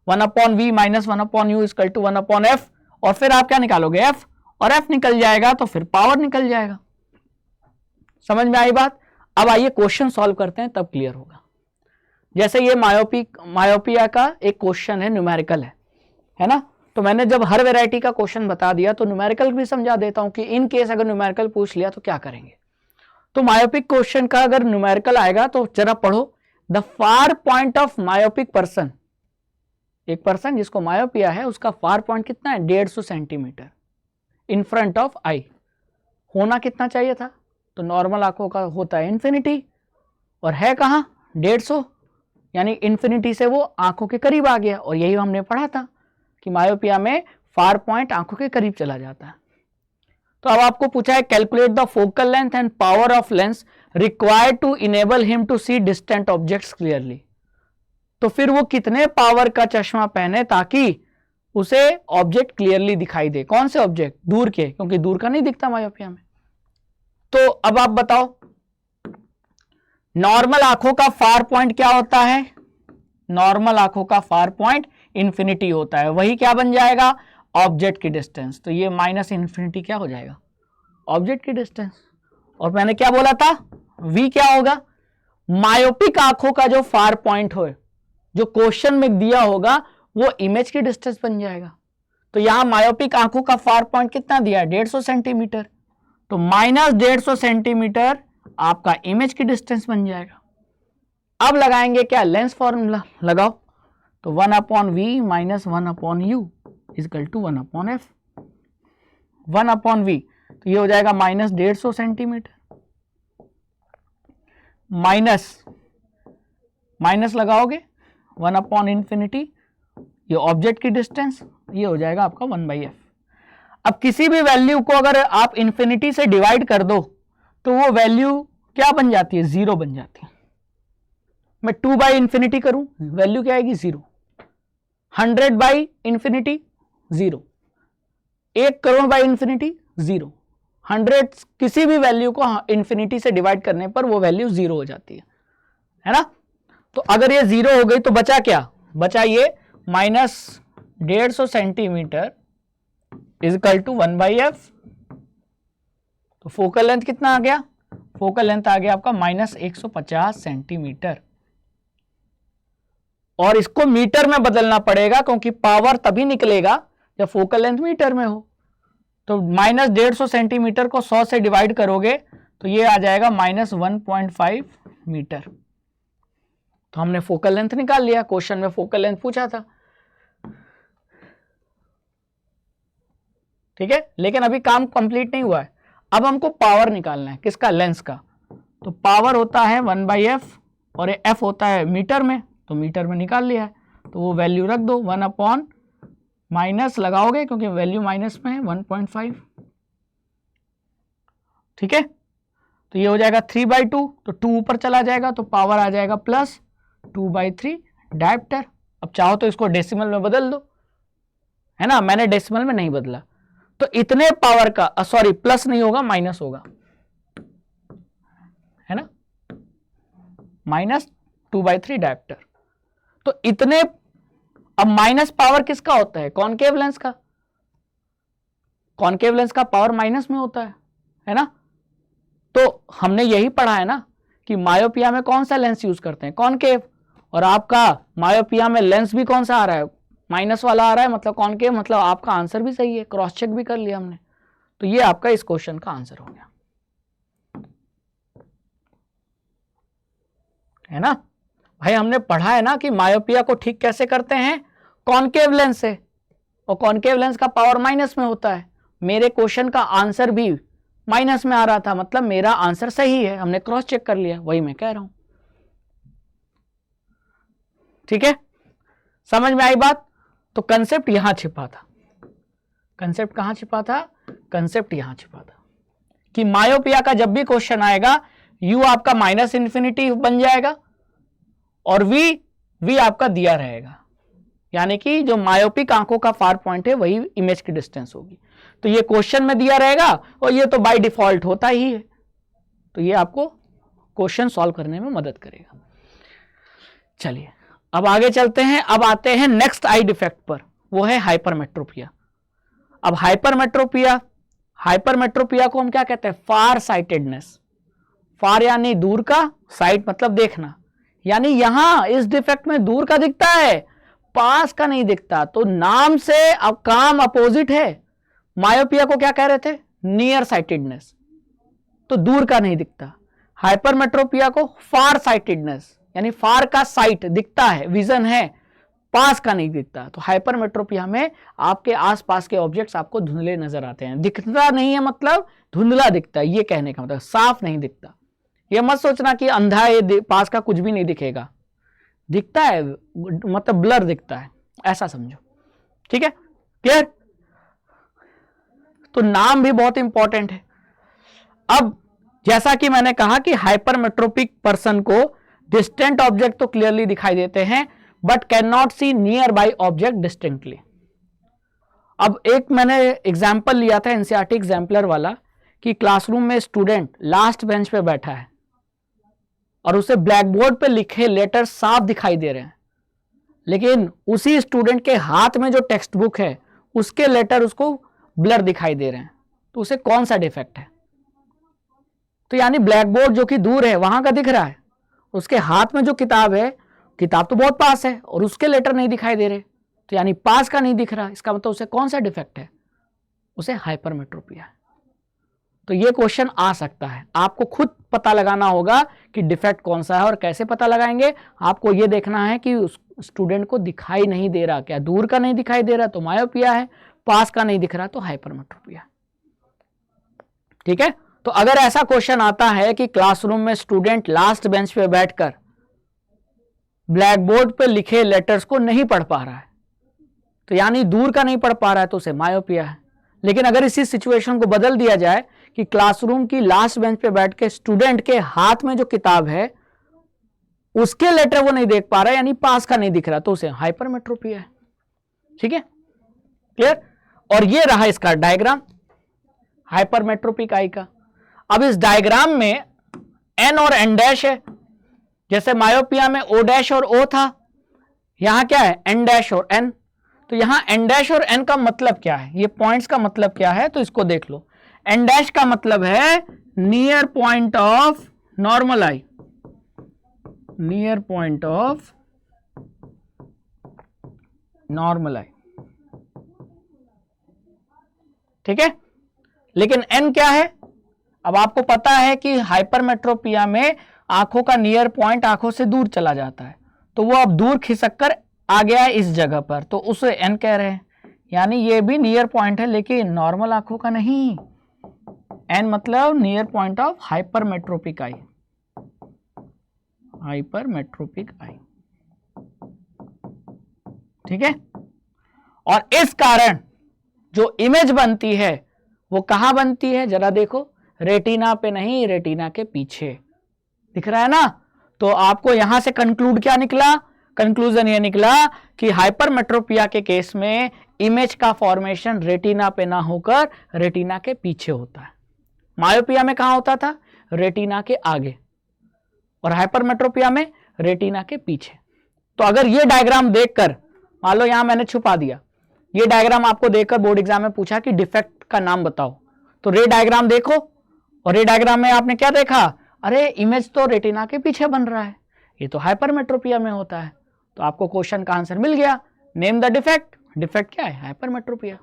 1/v minus 1/u equal to 1/f, और फिर आप क्या निकालोगे, f, और f निकल जाएगा तो फिर पावर निकल जाएगा। समझ में आई बात। अब आइए क्वेश्चन सॉल्व करते हैं, तब क्लियर होगा। जैसे ये मायोपिया का एक क्वेश्चन है, न्यूमेरिकल है ना, तो मैंने जब हर वैरायटी का क्वेश्चन बता दिया तो न्यूमेरिकल भी समझा देता हूं कि इन केस अगर न्यूमेरिकल पूछ लिया तो क्या करेंगे। तो मायोपिक क्वेश्चन का अगर न्यूमेरिकल आएगा तो जरा पढ़ो, the far point of myopic person, एक पर्सन जिसको मायोपिया है उसका फार पॉइंट कितना है, 150 सेंटीमीटर इन फ्रंट ऑफ आई, होना कितना चाहिए था, तो नॉर्मल आंखों का होता है इन्फिनिटी, और है कहां 150, यानी इन्फिनिटी से वो आंखों के करीब आ गया। और यही हमने पढ़ा था कि मायोपिया में फार पॉइंट आंखों के करीब चला जाता है। तो अब आपको पूछा है calculate the focal length and power of lens required to enable him to see distant objects clearly, तो फिर वो कितने पावर का चश्मा पहने ताकि उसे ऑब्जेक्ट क्लियरली दिखाई दे। कौन से ऑब्जेक्ट, दूर के, क्योंकि दूर का नहीं दिखता मायोपिया में। तो अब आप बताओ नॉर्मल आंखों का फार पॉइंट क्या होता है, नॉर्मल आंखों का फार पॉइंट इंफिनिटी होता है, वही क्या बन जाएगा, ऑब्जेक्ट की डिस्टेंस। तो ये माइनस इंफिनिटी क्या हो जाएगा, ऑब्जेक्ट की डिस्टेंस। और मैंने क्या बोला था, v क्या होगा, मायोपिक आंखों का जो फार पॉइंट हो, जो क्वेश्चन में दिया होगा वो इमेज की डिस्टेंस बन जाएगा। तो यहां मायोपिक आंखों का फार पॉइंट कितना दिया है, 150 सेंटीमीटर, तो माइनस 150 सेंटीमीटर आपका इमेज की डिस्टेंस बन जाएगा। अब लगाएंगे क्या, लेंस फॉर्मूला लगाओ, तो 1/v minus 1/u equal to 1/f, 1/v, तो ये हो जाएगा माइनस 150 सेंटीमीटर, माइनस लगाओगे 1/infinity, ये ऑब्जेक्ट की डिस्टेंस, ये हो जाएगा आपका 1/f। अब किसी भी वैल्यू को अगर आप इंफिनिटी से डिवाइड कर दो तो वो वैल्यू क्या बन जाती है, 0 बन जाती है। मैं 2/infinity करूं, वैल्यू क्या आएगी, 0। 100/infinity 0, 1 करोड़/infinity 0, 100 किसी भी वैल्यू को इंफिनिटी से डिवाइड करने पर वो वैल्यू 0 हो जाती है ना। तो अगर ये 0 हो गई तो बचा क्या, बचा ये minus 150 centimetre is equal to 1/f। तो फोकल लेंथ कितना आ गया? फोकल लेंथ आ गया आपका माइनस 150 सेंटीमीटर। और इसको मीटर में बदलना पड़ेगा क्योंकि पावर तभी निकलेगा जब फोकल लेंथ मीटर में हो। तो माइनस 150 सेंटीमीटर को 100 से डिवाइड करोगे तो ये आ जाएगा माइनस 1.5 मीटर। तो हमने फोकल लेंथ निकाल लिया, क्वेश्चन में फोकल लेंथ पूछा था, ठीक है। लेकिन अभी काम कंप्लीट नहीं हुआ है, अब हमको पावर निकालना है, किसका? लेंस का। तो पावर होता है 1/f और f होता है मीटर में, तो मीटर में निकाल लिया है, तो वो वैल्यू रख दो 1 अपॉन माइनस लगाओगे क्योंकि वैल्यू माइनस में है 1.5, ठीक है। तो ये हो जाएगा 3/2, तो 2 ऊपर चला जाएगा तो पावर आ जाएगा प्लस 2/3 डायप्टर। अब चाहो तो इसको डेसिमल में बदल दो, है ना, मैंने डेसिमल में नहीं बदला। तो इतने पावर का सॉरी प्लस नहीं होगा, माइनस होगा, है ना, माइनस 2/3 डायप्टर। तो इतने, अब माइनस पावर किसका होता है? कॉनकेव लेंस का। कॉनकेव लेंस का पावर माइनस में होता है ना। तो हमने यही पढ़ा है ना कि मायोपिया में कौन सा लेंस यूज करते हैं? कॉनकेव। और आपका मायोपिया में लेंस भी कौन सा आ रहा है? माइनस वाला आ रहा है, मतलब कॉनकेव। मतलब आपका आंसर भी सही है, क्रॉस चेक भी कर लिया हमने। तो ये आपका इस क्वेश्चन का आंसर हो गया, है ना भाई। हमने पढ़ा है ना कि मायोपिया को ठीक कैसे करते हैं? कॉनकेव लेंस से, और कॉनकेव लेंस का पावर माइनस में होता है। मेरे क्वेश्चन का आंसर भी माइनस में आ रहा था, मतलब मेरा आंसर सही है, हमने क्रॉस चेक कर लिया, वही मैं कह रहा हूं, ठीक है। समझ में आई बात? तो कंसेप्ट यहां छिपा था। कंसेप्ट कहां छिपा था? कंसेप्ट यहां छिपा था कि मायोपिया का जब भी क्वेश्चन आएगा, u आपका माइनस इन्फिनिटी बन जाएगा और v आपका दिया रहेगा, यानी कि जो मायोपिक आंखों का फार पॉइंट है वही इमेज की डिस्टेंस होगी। तो ये क्वेश्चन में दिया रहेगा और ये तो बाय डिफॉल्ट होता ही है। तो ये आपको क्वेश्चन सॉल्व करने में मदद करेगा। चलिए अब आगे चलते हैं। अब आते हैं नेक्स्ट आई डिफेक्ट पर, वो है हाइपरमेट्रोपिया। अब हाइपरमेट्रोपिया को हम क्या कहते हैं? फार साइटेडनेस। फार यानी दूर का, साइट मतलब देखना, यानी यहां इस डिफेक्ट में दूर का दिखता है, पास का नहीं दिखता। तो नाम से अब काम अपोजिट है। मायोपिया को क्या कह रहे थे? नियर साइटेडनेस, तो दूर का नहीं दिखता। हाइपरमेट्रोपिया को फार साइटेडनेस, यानी फार का साइट दिखता है, विजन है, पास का नहीं दिखता। तो हाइपरमेट्रोपिया में आपके आसपास के ऑब्जेक्ट्स आपको धुंधले नजर आते हैं। दिखता नहीं है मतलब धुंधला दिखता है, ये कहने का मतलब, साफ नहीं दिखता। ये मत सोचना कि अंधा है, पास का कुछ भी नहीं दिखेगा, दिखता है, मतलब ब्लर दिखता है, ऐसा समझो, ठीक है, क्लियर। तो नाम भी बहुत इंपॉर्टेंट है। अब जैसा कि मैंने कहा कि हाइपरमेट्रोपिक पर्सन को डिस्टेंट ऑब्जेक्ट तो क्लियरली दिखाई देते हैं, but can not see nearby object distinctly. अब एक मैंने एग्जाम्पल लिया था एनसीईआरटी एग्जाम्पलर वाला, कि क्लासरूम में स्टूडेंट लास्ट बेंच पे बैठा है और उसे ब्लैक बोर्ड पे लिखे लेटर साफ दिखाई दे रहे हैं, लेकिन उसी स्टूडेंट के हाथ में जो टेक्स्ट बुक है उसके लेटर उसको ब्लर दिखाई दे रहे हैं। तो उसे कौन सा डिफेक्ट है? तो यानी ब्लैक बोर्ड जो कि दूर है वहां का दिख रहा है, उसके हाथ में जो किताब है, किताब तो बहुत पास है और उसके लेटर नहीं दिखाई दे रहे, तो यानी पास का नहीं दिख रहा। इसका मतलब उसे कौन सा डिफेक्ट है? उसे हाइपरमेट्रोपिया है। तो ये क्वेश्चन आ सकता है, आपको खुद पता लगाना होगा कि डिफेक्ट कौन सा है। और कैसे पता लगाएंगे? आपको ये देखना है कि उस स्टूडेंट को दिखाई नहीं दे रहा, क्या दूर का नहीं दिखाई दे रहा तो मायोपिया है, पास का नहीं दिख रहा तो हाइपरमेट्रोपिया, ठीक है। तो अगर ऐसा क्वेश्चन आता है कि क्लासरूम में स्टूडेंट लास्ट बेंच पे बैठकर ब्लैक बोर्ड पे लिखे लेटर्स को नहीं पढ़ पा रहा है, तो यानी दूर का नहीं पढ़ पा रहा है, तो उसे मायोपिया है। लेकिन अगर इसी सिचुएशन को बदल दिया जाए कि क्लासरूम की लास्ट बेंच पे बैठ के स्टूडेंट के हाथ में जो किताब है उसके लेटर वो नहीं देख पा रहा है, यानी पास का नहीं दिख रहा, तो उसे हाइपरमेट्रोपिया है, ठीक है, क्लियर। और ये रहा इसका डायग्राम हाइपरमेट्रोपिक आई का। अब इस डायग्राम में एन और एन डैश है, जैसे मायोपिया में ओ डैश और ओ था, यहां क्या है, एन डैश और एन। तो यहां एन डैश और एन का मतलब क्या है, ये पॉइंट्स का मतलब क्या है, तो इसको देख लो। एन डैश का मतलब है near point of normal eye, near point of normal eye, ठीक है। लेकिन एन क्या है, अब आपको पता है कि हाइपरमेट्रोपिया में आंखों का नियर पॉइंट आंखों से दूर चला जाता है, तो वो अब दूर खिसक कर आ गया है इस जगह पर, तो उसे एन कह रहे हैं। यानी ये भी नियर पॉइंट है लेकिन नॉर्मल आंखों का नहीं। एन मतलब near point of hypermetropic eye, hypermetropic eye, ठीक है। और इस कारण जो इमेज बनती है वो कहां बनती है, जरा देखो, रेटिना पे नहीं, रेटिना के पीछे, दिख रहा है ना। तो आपको यहां से कंक्लूड क्या निकला, कंक्लूजन ये निकला कि हाइपरमेट्रोपिया के केस में इमेज का फॉर्मेशन रेटिना पे ना होकर रेटिना के पीछे होता है। मायोपिया में कहां होता था, रेटिना के आगे, और हाइपरमेट्रोपिया में रेटिना के पीछे। तो अगर ये डायग्राम देखकर, मान लो यहां मैंने छुपा दिया, ये डायग्राम आपको देखकर बोर्ड एग्जाम में पूछा कि डिफेक्ट का नाम बताओ, तो रे डायग्राम देखो, और रे डायग्राम में आपने क्या देखा, अरे इमेज तो रेटिना के पीछे बन रहा है, ये तो हाइपरमेट्रोपिया में होता है। तो आपको क्वेश्चन का आंसर मिल गया, नेम द डिफेक्ट। डिफेक्ट क्या है, हाइपरमेट्रोपिया।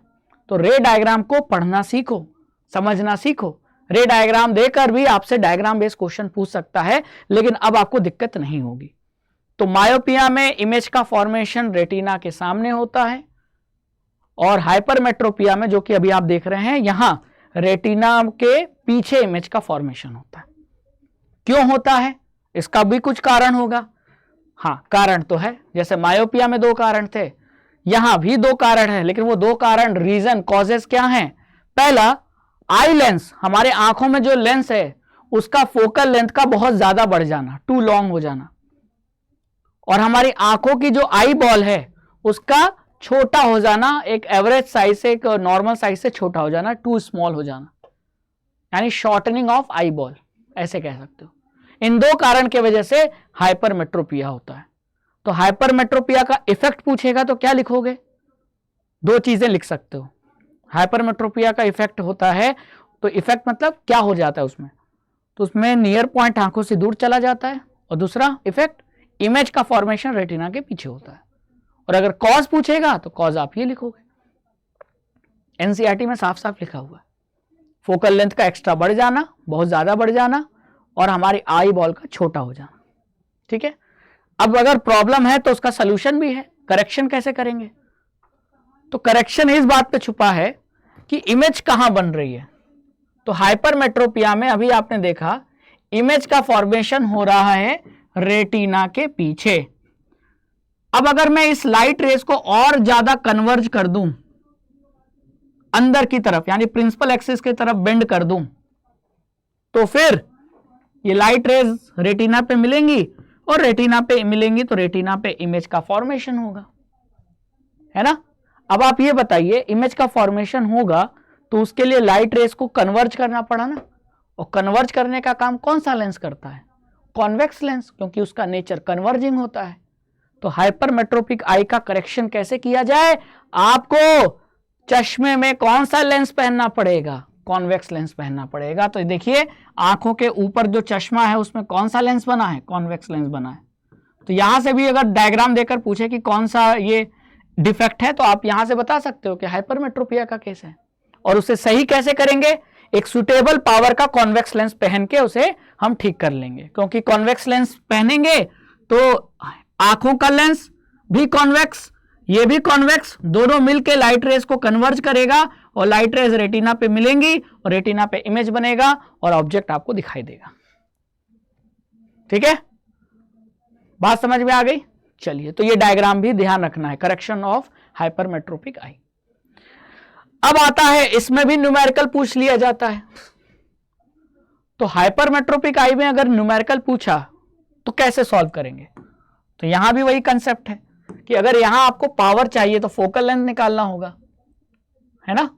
तो रे डायग्राम को पढ़ना सीखो, समझना सीखो। रे डायग्राम देकर भी आपसे डायग्राम बेस्ड क्वेश्चन पूछ सकता है, लेकिन अब आपको दिक्कत नहीं होगी। तो मायोपिया में इमेज का फॉर्मेशन रेटिना के सामने होता है, और हाइपरमेट्रोपिया में, जो कि अभी आप देख रहे हैं, यहां रेटिना के पीछे इमेज का फॉर्मेशन होता है। क्यों होता है, इसका भी कुछ कारण होगा। हाँ, कारण तो है, जैसे मायोपिया में 2 कारण थे, यहां भी 2 कारण है, लेकिन वो 2 कारण, रीजन, कॉजेस क्या हैं। पहला, आई लेंस, हमारे आंखों में जो लेंस है उसका फोकल लेंथ का बहुत ज्यादा बढ़ जाना, टू लॉन्ग हो जाना, और हमारी आंखों की जो आई बॉल है उसका छोटा हो जाना, एक एवरेज साइज से, एक नॉर्मल साइज से छोटा हो जाना, टू स्मॉल हो जाना, यानी शॉर्टनिंग ऑफ आई बॉल, ऐसे कह सकते हो। इन 2 कारण के वजह से हाइपरमेट्रोपिया होता है। तो हाइपरमेट्रोपिया का इफेक्ट पूछेगा तो क्या लिखोगे, 2 चीजें लिख सकते हो। हाइपरमेट्रोपिया का इफेक्ट होता है, तो इफेक्ट मतलब क्या हो जाता है उसमें, तो उसमें नियर पॉइंट आंखों से दूर चला जाता है, और दूसरा इफेक्ट, इमेज का फॉर्मेशन रेटिना के पीछे होता है। और अगर कॉज पूछेगा तो कॉज आप ये लिखोगे, एनसीईआरटी में साफ साफ लिखा हुआ है, फोकल लेंथ का एक्स्ट्रा बढ़ जाना, बहुत ज्यादा बढ़ जाना, और हमारी आई बॉल का छोटा हो जाना, ठीक है। अब अगर प्रॉब्लम है तो उसका सोल्यूशन भी है, करेक्शन कैसे करेंगे। तो करेक्शन इस बात पे छुपा है कि इमेज कहां बन रही है। तो हाइपरमेट्रोपिया में अभी आपने देखा इमेज का फॉर्मेशन हो रहा है रेटिना के पीछे। अब अगर मैं इस लाइट रेस को और ज्यादा कन्वर्ज कर दूं अंदर की तरफ, यानी प्रिंसिपल एक्सिस की तरफ बेंड कर दूं, तो फिर ये लाइट रेज रेटिना पे मिलेंगी, और रेटिना पे मिलेंगी तो रेटिना पे इमेज का फॉर्मेशन होगा, है ना। अब आप ये बताइए, इमेज का फॉर्मेशन होगा तो उसके लिए लाइट रेस को कन्वर्ज करना पड़ा ना, और कन्वर्ज करने का काम कौन सा लेंस करता है, कॉन्वेक्स लेंस, क्योंकि उसका नेचर कन्वर्जिंग होता है। तो हाइपरमेट्रोपिक आई का करेक्शन कैसे किया जाए, आपको चश्मे में कौन सा लेंस पहनना पड़ेगा, कॉन्वेक्स लेंस पहनना पड़ेगा। तो देखिए आंखों के ऊपर जो चश्मा है उसमें कौन सा लेंस बना है, कॉन्वेक्स लेंस बना है। तो यहां से भी अगर डायग्राम देकर पूछे कि कौन सा ये डिफेक्ट है, तो आप यहां से बता सकते हो कि हाइपरमेट्रोपिया का केस है। और उसे सही कैसे करेंगे, एक सुटेबल पावर का कॉन्वेक्स लेंस पहन के उसे हम ठीक कर लेंगे, क्योंकि कॉन्वेक्स लेंस पहनेंगे तो आंखों का लेंस भी कॉन्वेक्स, ये भी कॉन्वेक्स, दोनों मिलके लाइट रेज को कन्वर्ज करेगा, और लाइट रेज रेटिना पे मिलेंगी, और रेटिना पे इमेज बनेगा, और ऑब्जेक्ट आपको दिखाई देगा। ठीक है, बात समझ में आ गई। चलिए, तो ये डायग्राम भी ध्यान रखना है, करेक्शन ऑफ हाइपरमेट्रोपिक आई। अब आता है, इसमें भी न्यूमेरिकल पूछ लिया जाता है। तो हाइपरमेट्रोपिक आई में अगर न्यूमेरिकल पूछा तो कैसे सॉल्व करेंगे। तो यहां भी वही कंसेप्ट है कि अगर यहां आपको पावर चाहिए तो फोकल लेंथ निकालना होगा, है ना।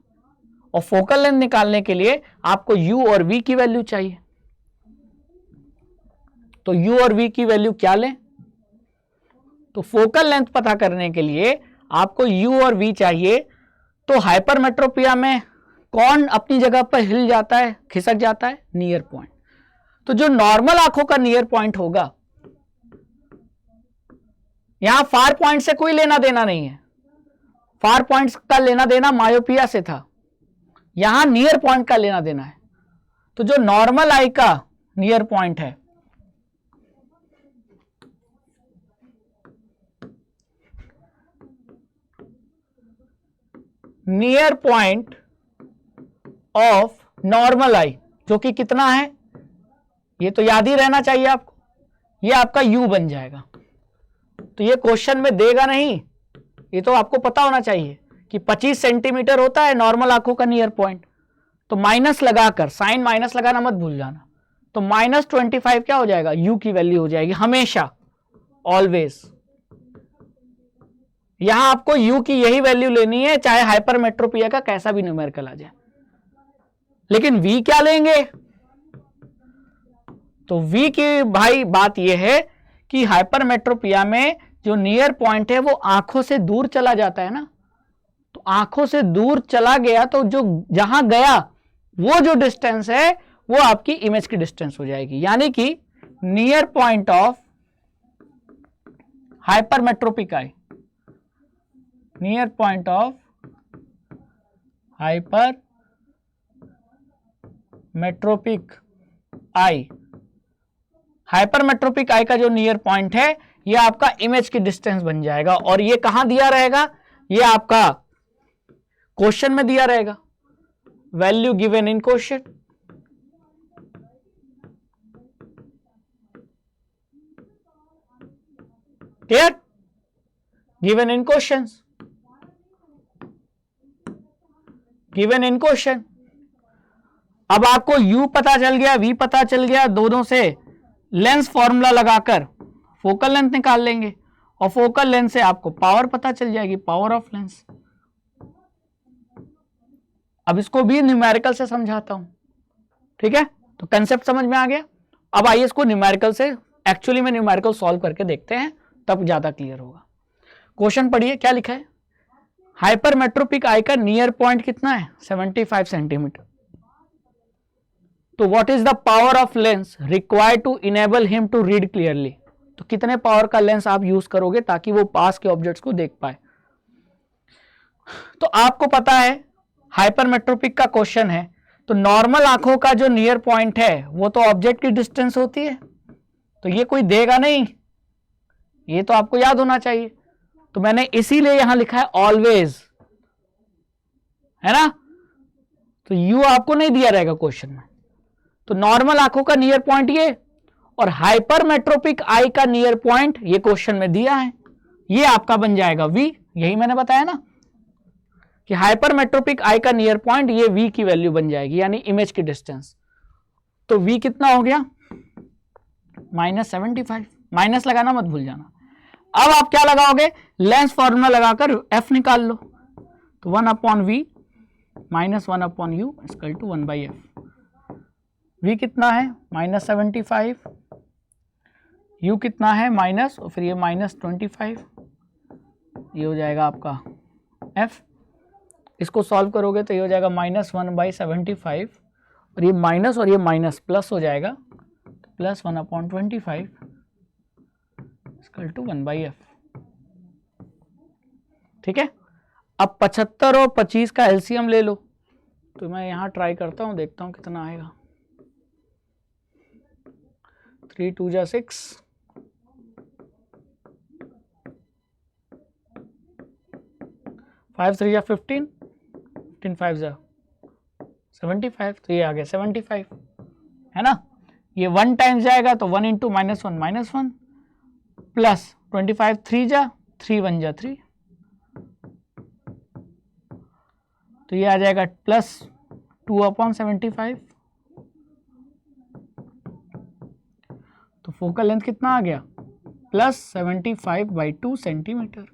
और फोकल लेंथ निकालने के लिए आपको u और v की वैल्यू चाहिए। तो u और v की वैल्यू क्या लें, तो फोकल लेंथ पता करने के लिए आपको u और v चाहिए। तो हाइपरमेट्रोपिया में कौन अपनी जगह पर हिल जाता है, खिसक जाता है? Near point. तो जो नॉर्मल आंखों का नियर पॉइंट होगा, यहां फार पॉइंट से कोई लेना देना नहीं है, फार पॉइंट का लेना देना मायोपिया से था, यहां नियर पॉइंट का लेना देना है। तो जो नॉर्मल आई का नियर पॉइंट है, नियर पॉइंट ऑफ नॉर्मल आई, जो कि कितना है, ये तो याद ही रहना चाहिए आपको, ये आपका u बन जाएगा। तो ये क्वेश्चन में देगा नहीं, ये तो आपको पता होना चाहिए कि 25 सेंटीमीटर होता है नॉर्मल आंखों का नियर पॉइंट। तो माइनस लगाकर, साइन माइनस लगाना मत भूल जाना, तो -25 क्या हो जाएगा, u की वैल्यू हो जाएगी हमेशा, ऑलवेज। यहां आपको u की यही वैल्यू लेनी है, चाहे हाइपरमेट्रोपिया का कैसा भी न्यूमेरिकल आ जाए। लेकिन v क्या लेंगे? तो v की भाई बात यह है कि हाइपरमेट्रोपिया में जो नियर पॉइंट है वो आंखों से दूर चला जाता है ना, तो आंखों से दूर चला गया तो जो जहां गया वो जो डिस्टेंस है वो आपकी इमेज की डिस्टेंस हो जाएगी। यानी कि near point of hypermetropic eye, near point of hypermetropic eye, hypermetropic eye का जो नियर पॉइंट है ये आपका इमेज की डिस्टेंस बन जाएगा। और ये कहां दिया रहेगा, ये आपका क्वेश्चन में दिया रहेगा, value given in question. Clear? Given in questions, given in question. अब आपको u पता चल गया, v पता चल गया, दोनों से लेंस फॉर्मूला लगाकर फोकल लेंथ निकाल लेंगे और फोकल लेंथ से आपको पावर पता चल जाएगी, पावर ऑफ लेंस। अब इसको भी न्यूमेरिकल से समझाता हूं, ठीक है? तो कंसेप्ट समझ में आ गया। अब आइए इसको न्यूमेरिकल से, एक्चुअली में न्यूमेरिकल सॉल्व करके देखते हैं, तब ज्यादा क्लियर होगा। क्वेश्चन पढ़िए, क्या लिखा है? हाइपरमेट्रोपिक आई का नियर पॉइंट कितना है, 75 सेंटीमीटर। तो what is the power of lens required to enable him to read clearly? तो कितने पावर का लेंस आप यूज करोगे ताकि वो पास के ऑब्जेक्ट्स को देख पाए? तो आपको पता है हाइपरमेट्रोपिक का क्वेश्चन है, तो नॉर्मल आंखों का जो नियर पॉइंट है वो तो ऑब्जेक्ट की डिस्टेंस होती है, तो ये कोई देगा नहीं, ये तो आपको याद होना चाहिए। तो मैंने इसीलिए यहां लिखा है ऑलवेज, है ना? तो u आपको नहीं दिया रहेगा क्वेश्चन में। तो नॉर्मल आंखों का नियर पॉइंट ये, और हाइपरमेट्रोपिक आई का नियर पॉइंट ये क्वेश्चन में दिया है, ये आपका बन जाएगा v। यही मैंने बताया ना कि हाइपरमेट्रोपिक आई का नियर पॉइंट ये v की वैल्यू बन जाएगी, यानी इमेज की डिस्टेंस। तो v कितना हो गया, -75। माइनस लगाना मत भूल जाना। अब आप क्या लगाओगे, लेंस फॉर्मूला लगाकर f निकाल लो। तो 1/v -1/u equal to 1/f। v कितना है, -75, u कितना है माइनस, और फिर ये -25, ये हो जाएगा आपका f। इसको सॉल्व करोगे तो ये हो जाएगा -1/75, और ये माइनस और ये माइनस प्लस हो जाएगा, +1/25 इक्वल टू 1/f। ठीक है? अब 75 और 25 का एलसीएम ले लो। तो मैं यहां ट्राई करता हूं, देखता हूं कितना आएगा। 3 2 जा 6, 5 3 जा 15, 15 5 जा 75, तो ये आ गया 75, है ना? ये 1 टाइम्स जाएगा तो 1 इंटू -1 प्लस 25 3 जा 3 1 जा 3, तो ये आ जाएगा +2/75। तो फोकल लेंथ कितना आ गया, +75/2 सेंटीमीटर।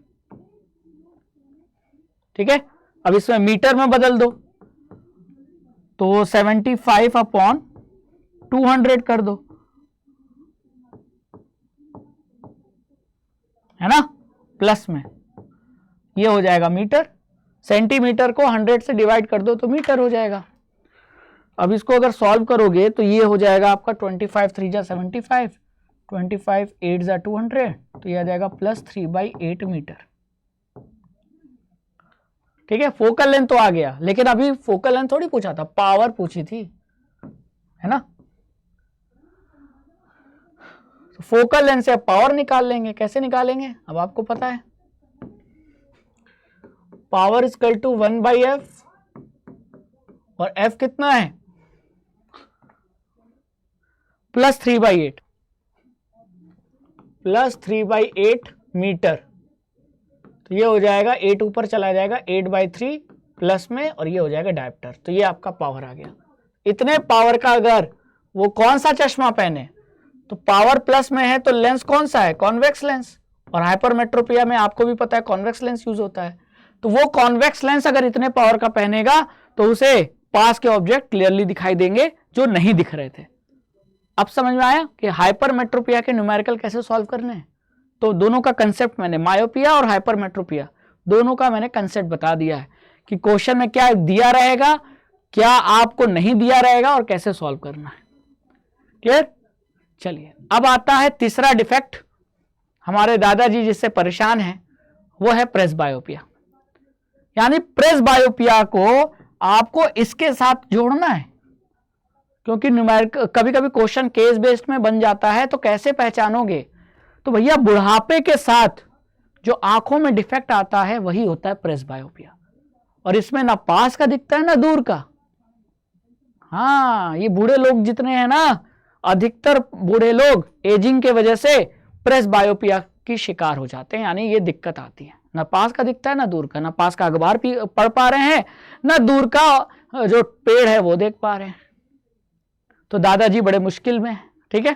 ठीक है? अब इसमें मीटर में बदल दो, तो 75/200 कर दो, है ना, प्लस में ये हो जाएगा मीटर, सेंटीमीटर को 100 से डिवाइड कर दो तो मीटर हो जाएगा। अब इसको अगर सॉल्व करोगे तो ये हो जाएगा आपका 25 3 जा 75, 25 8 जा 200, तो ये आ जाएगा +3/8 मीटर। ठीक है, फोकल लेंथ तो आ गया, लेकिन अभी फोकल लेंथ थोड़ी पूछा था, पावर पूछी थी, है ना। तो फोकल लेंथ से पावर निकाल लेंगे, कैसे निकालेंगे अब आपको पता है। पावर इक्वल टू 1/f, और f कितना है +3/8, +3/8 मीटर। तो ये हो जाएगा 8 ऊपर चला जाएगा 8/3 प्लस में, और ये हो जाएगा डायप्टर। तो ये आपका पावर आ गया। इतने पावर का अगर वो कौन सा चश्मा पहने, तो पावर प्लस में है तो लेंस कौन सा है, कॉन्वेक्स लेंस, और हाइपरमेट्रोपिया में आपको भी पता है कॉन्वेक्स लेंस यूज होता है। तो वो कॉन्वेक्स लेंस अगर इतने पावर का पहनेगा तो उसे पास के ऑब्जेक्ट क्लियरली दिखाई देंगे जो नहीं दिख रहे थे। अब समझ में आया कि हाइपरमेट्रोपिया के न्यूमेरिकल कैसे सॉल्व करने हैं। तो दोनों का कंसेप्ट मैंने, मायोपिया और हाइपरमेट्रोपिया दोनों का मैंने कंसेप्ट बता दिया है कि क्वेश्चन में क्या दिया रहेगा, क्या आपको नहीं दिया रहेगा, और कैसे सॉल्व करना है। क्लियर। चलिए अब आता है तीसरा डिफेक्ट, हमारे दादाजी जिससे परेशान हैं वो है प्रेसबायोपिया। यानी प्रेसबायोपिया को आपको इसके साथ जोड़ना है, क्योंकि न्यूमेरिकल कभी कभी क्वेश्चन केस बेस्ड में बन जाता है, तो कैसे पहचानोगे। तो भैया बुढ़ापे के साथ जो आंखों में डिफेक्ट आता है वही होता है प्रेसबायोपिया, और इसमें ना पास का दिखता है ना दूर का। हाँ, ये बूढ़े लोग जितने हैं ना, अधिकतर बूढ़े लोग एजिंग के वजह से प्रेसबायोपिया की शिकार हो जाते हैं। यानी ये दिक्कत आती है, ना पास का दिखता है ना दूर का, ना पास का अखबार पढ़ पा रहे हैं, ना दूर का जो पेड़ है वो देख पा रहे हैं। तो दादाजी बड़े मुश्किल में है। ठीक है,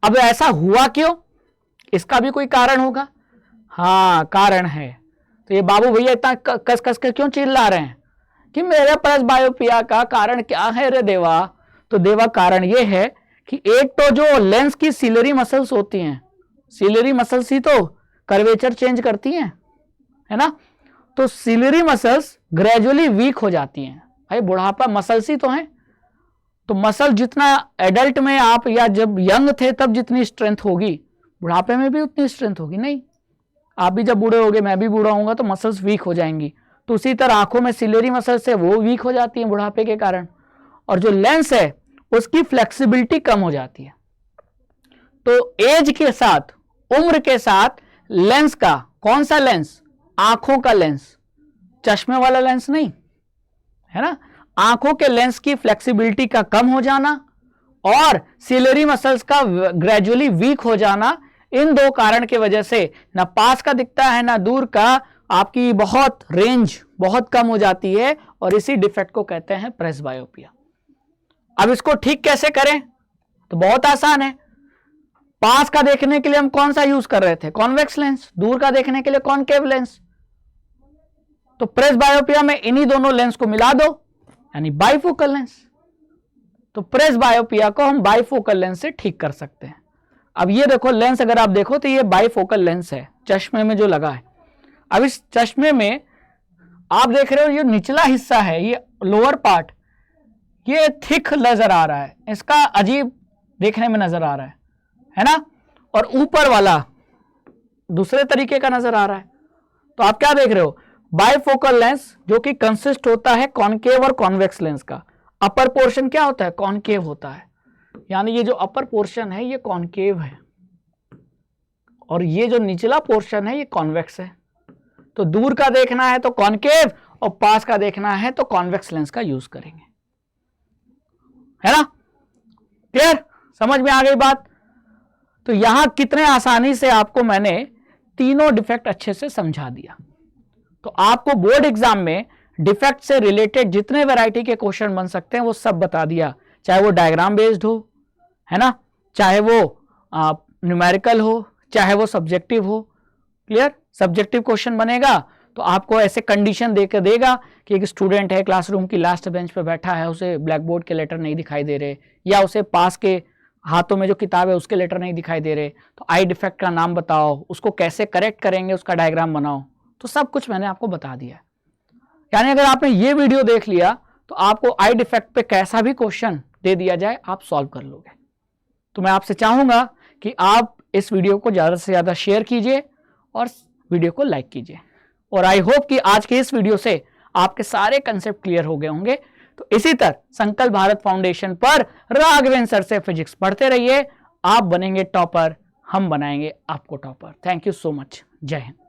अब ऐसा हुआ क्यों, इसका भी कोई कारण होगा। हाँ, कारण है। तो ये बाबू भैया इतना कस कस के क्यों चिल्ला रहे हैं कि मेरे प्रेसबायोपिया का कारण क्या है रे देवा। तो देवा कारण ये है कि एक तो जो लेंस की सिलरी मसल्स होती हैं, सिलरी मसल्स ही तो कर्वेचर चेंज करती हैं, है ना। तो सिलरी मसल्स ग्रेजुअली वीक हो जाती हैं। भाई बुढ़ापा मसल्स ही तो हैं, तो मसल जितना एडल्ट में आप या जब यंग थे तब जितनी स्ट्रेंथ होगी, बुढ़ापे में भी उतनी स्ट्रेंथ होगी नहीं। आप भी जब बूढ़े होगे, मैं भी बूढ़ा होऊंगा, तो मसल्स वीक हो जाएंगी। तो उसी तरह आंखों में सिलेरी मसल्स है वो वीक हो जाती है बुढ़ापे के कारण, और जो लेंस है उसकी फ्लेक्सिबिलिटी कम हो जाती है। तो एज के साथ, उम्र के साथ लेंस का, कौन सा लेंस, आंखों का लेंस, चश्मे वाला लेंस नहीं, है ना, आंखों के लेंस की फ्लेक्सिबिलिटी का कम हो जाना और सिलेरी मसल्स का ग्रेजुअली वीक हो जाना, इन दो कारण की वजह से ना पास का दिखता है ना दूर का, आपकी बहुत रेंज बहुत कम हो जाती है, और इसी डिफेक्ट को कहते हैं प्रेसबायोपिया। अब इसको ठीक कैसे करें, तो बहुत आसान है। पास का देखने के लिए हम कौन सा यूज कर रहे थे, कॉन्वेक्स लेंस, दूर का देखने के लिए कॉनकेव लेंस। तो प्रेसबायोपिया में इन्हीं दोनों लेंस को मिला दो, यानी बाइफोकल लेंस। तो प्रेसबायोपिया को हम बाइफोकल लेंस से ठीक कर सकते हैं। अब ये देखो लेंस, अगर आप देखो तो ये बाइफोकल लेंस है चश्मे में जो लगा है। अब इस चश्मे में आप देख रहे हो ये निचला हिस्सा है, ये लोअर पार्ट, ये थिक नजर आ रहा है, इसका अजीब देखने में नजर आ रहा है ना, और ऊपर वाला दूसरे तरीके का नजर आ रहा है। तो आप क्या देख रहे हो, बाइफोकल लेंस जो कि कंसिस्ट होता है कॉनकेव और कॉन्वेक्स लेंस का। अपर पोर्शन क्या होता है, कॉनकेव होता है, यानी ये जो अपर पोर्शन है ये कॉनकेव है, और ये जो निचला पोर्शन है ये कॉन्वेक्स है। तो दूर का देखना है तो कॉनकेव, और पास का देखना है तो कॉन्वेक्स लेंस का यूज करेंगे, है ना। क्लियर, समझ में आ गई बात। तो यहां कितने आसानी से आपको मैंने तीनों डिफेक्ट अच्छे से समझा दिया। तो आपको बोर्ड एग्जाम में डिफेक्ट से रिलेटेड जितने वैरायटी के क्वेश्चन बन सकते हैं वो सब बता दिया, चाहे वो डायग्राम बेस्ड हो, है ना, चाहे वो न्यूमेरिकल हो, चाहे वो सब्जेक्टिव हो। क्लियर, सब्जेक्टिव क्वेश्चन बनेगा तो आपको ऐसे कंडीशन देकर देगा कि एक स्टूडेंट है क्लासरूम की लास्ट बेंच पे बैठा है, उसे ब्लैक बोर्ड के लेटर नहीं दिखाई दे रहे, या उसे पास के हाथों में जो किताब है उसके लेटर नहीं दिखाई दे रहे, तो आई डिफेक्ट का नाम बताओ, उसको कैसे करेक्ट करेंगे उसका डायग्राम बनाओ, तो सब कुछ मैंने आपको बता दिया। यानी अगर आपने ये वीडियो देख लिया तो आपको आई डिफेक्ट पे कैसा भी क्वेश्चन दे दिया जाए आप सॉल्व कर लोगे। तो मैं आपसे चाहूंगा कि आप इस वीडियो को ज़्यादा से ज़्यादा शेयर कीजिए और वीडियो को लाइक कीजिए। और आई होप कि आज के इस वीडियो से आपके सारे कंसेप्ट क्लियर हो गए होंगे। तो इसी तरह संकल्प भारत फाउंडेशन पर राघवेंद्र सर से फिजिक्स पढ़ते रहिए। आप बनेंगे टॉपर, हम बनाएंगे आपको topper. Thank you so much. जय हिंद।